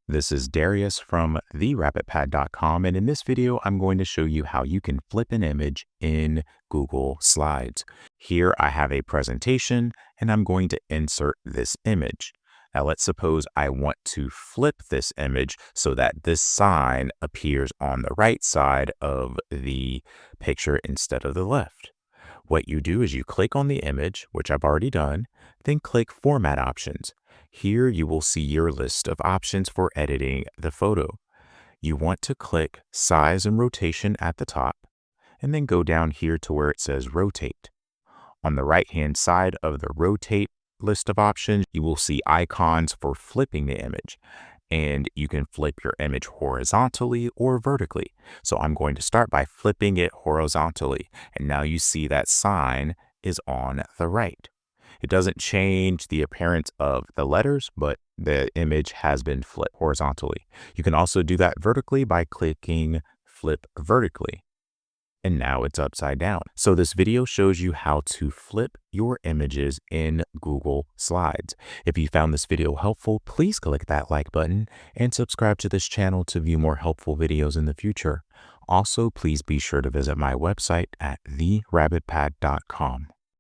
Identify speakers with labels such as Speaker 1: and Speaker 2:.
Speaker 1: This is Darius from therabbitpad.com, and in this video, I'm going to show you how you can flip an image in Google Slides. Here I have a presentation, and I'm going to insert this image. Now let's suppose I want to flip this image so that this sign appears on the right side of the picture instead of the left. What you do is you click on the image, which I've already done, then click Format Options. Here you will see your list of options for editing the photo. You want to click Size and Rotation at the top, and then go down here to where it says Rotate. On the right-hand side of the Rotate list of options, you will see icons for flipping the image, and you can flip your image horizontally or vertically. So I'm going to start by flipping it horizontally, and now you see that sign is on the right. It doesn't change the appearance of the letters, but the image has been flipped horizontally. You can also do that vertically by clicking Flip Vertically. And now it's upside down. So this video shows you how to flip your images in Google Slides. If you found this video helpful, please click that like button and subscribe to this channel to view more helpful videos in the future. Also, please be sure to visit my website at therabbitpad.com.